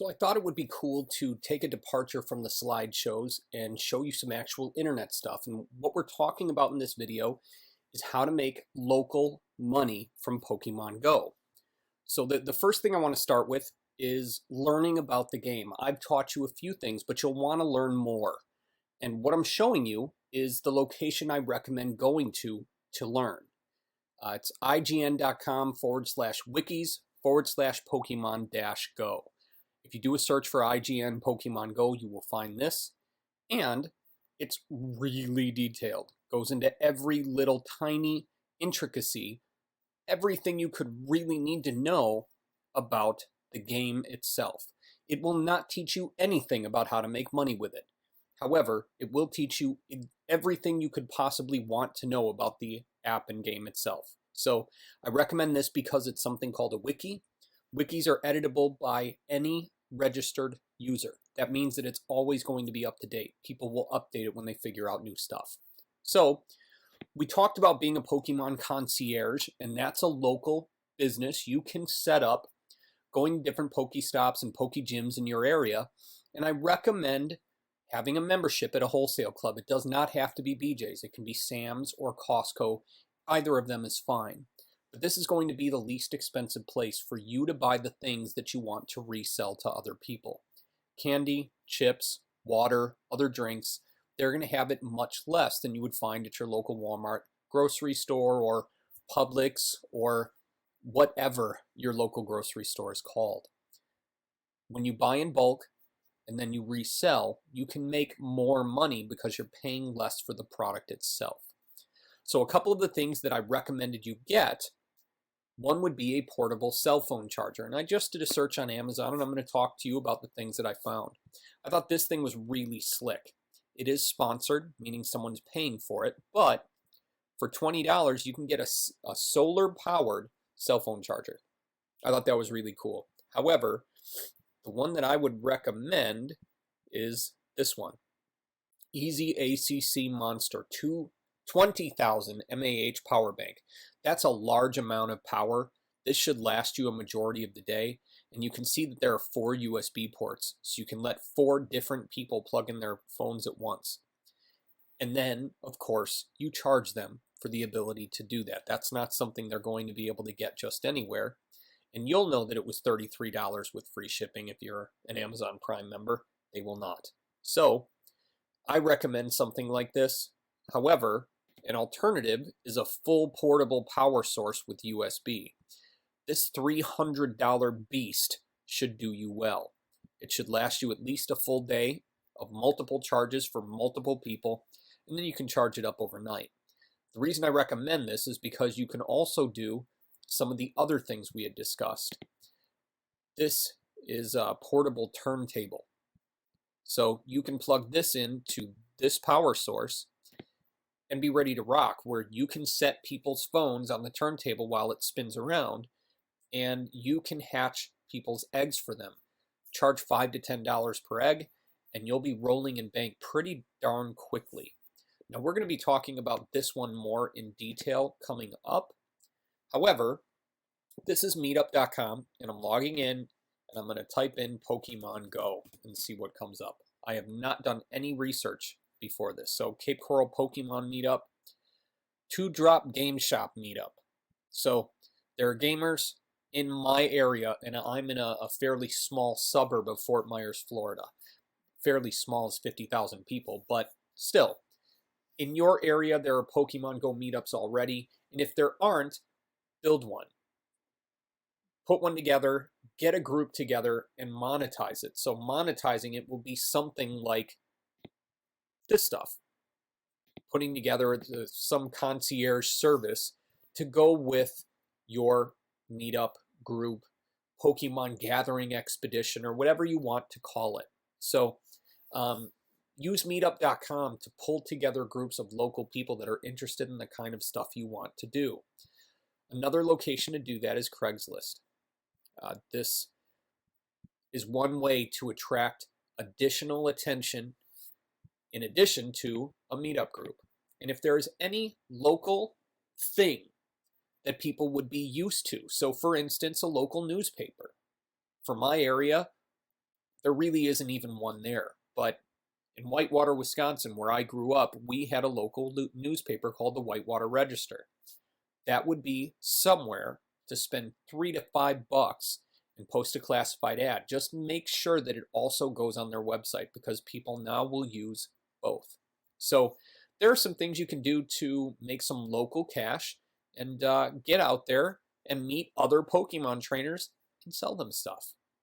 So I thought it would be cool to take a departure from the slideshows and show you some actual internet stuff. And what we're talking about in this video is how to make local money from Pokemon Go. So the first thing I want to start with is learning about the game. I've taught you a few things, but you'll want to learn more. And what I'm showing you is the location I recommend going to learn. It's ign.com/wikis/Pokemon-Go. If you do a search for IGN Pokemon Go, you will find this, and it's really detailed. Goes into every little tiny intricacy, everything you could really need to know about the game itself. It will not teach you anything about how to make money with it. However, it will teach you everything you could possibly want to know about the app and game itself. So I recommend this because it's something called a wiki. Wikis are editable by any registered user. That means that it's always going to be up to date. People will update it when they figure out new stuff. So we talked about being a Pokemon concierge, and that's a local business you can set up going to different Pokestops and Pokegyms in your area. And I recommend having a membership at a wholesale club. It does not have to be BJ's. It can be Sam's or Costco. Either of them is fine. But this is going to be the least expensive place for you to buy the things that you want to resell to other people. Candy, chips, water, other drinks, they're going to have it much less than you would find at your local Walmart, grocery store, or Publix, or whatever your local grocery store is called. When you buy in bulk and then you resell, you can make more money because you're paying less for the product itself. So a couple of the things that I recommended you get, one would be a portable cell phone charger. And I just did a search on Amazon, and I'm going to talk to you about the things that I found. I thought this thing was really slick. It is sponsored, meaning someone's paying for it, but for $20, you can get a solar-powered cell phone charger. I thought that was really cool. However, the one that I would recommend is this one. Easy ACC Monster 20,000 mAh power bank. That's a large amount of power. This should last you a majority of the day. And you can see that there are 4 USB ports. So you can let 4 different people plug in their phones at once. And then, of course, you charge them for the ability to do that. That's not something they're going to be able to get just anywhere. And you'll know that it was $33 with free shipping if you're an Amazon Prime member. They will not. So I recommend something like this. However, an alternative is a full portable power source with USB. This $300 beast should do you well. It should last you at least a full day of multiple charges for multiple people, and then you can charge it up overnight. The reason I recommend this is because you can also do some of the other things we had discussed. This is a portable turntable. So you can plug this into this power source and be ready to rock, where you can set people's phones on the turntable while it spins around, and you can hatch people's eggs for them. Charge $5 to $10 per egg, and you'll be rolling in bank pretty darn quickly. Now we're going to be talking about this one more in detail coming up. However, this is meetup.com, and I'm logging in, and I'm going to type in Pokemon Go and see what comes up. I have not done any research before this. So Cape Coral Pokemon Meetup, Two Drop Game Shop Meetup. So there are gamers in my area, and I'm in a fairly small suburb of Fort Myers, Florida. Fairly small is 50,000 people, but still. In your area, there are Pokemon Go meetups already, and if there aren't, build one. Put one together, get a group together, and monetize it. So monetizing it will be something like this stuff. Putting together some concierge service to go with your meetup group, Pokemon gathering expedition, or whatever you want to call it. So use meetup.com to pull together groups of local people that are interested in the kind of stuff you want to do. Another location to do that is Craigslist. This is one way to attract additional attention in addition to a meetup group. And if there is any local thing that people would be used to, so for instance, a local newspaper. For my area, there really isn't even one there. But in Whitewater, Wisconsin, where I grew up, we had a local newspaper called the Whitewater Register. That would be somewhere to spend $3 to $5 and post a classified ad. Just make sure that it also goes on their website, because people now will use both. So there are some things you can do to make some local cash and get out there and meet other Pokemon trainers and sell them stuff.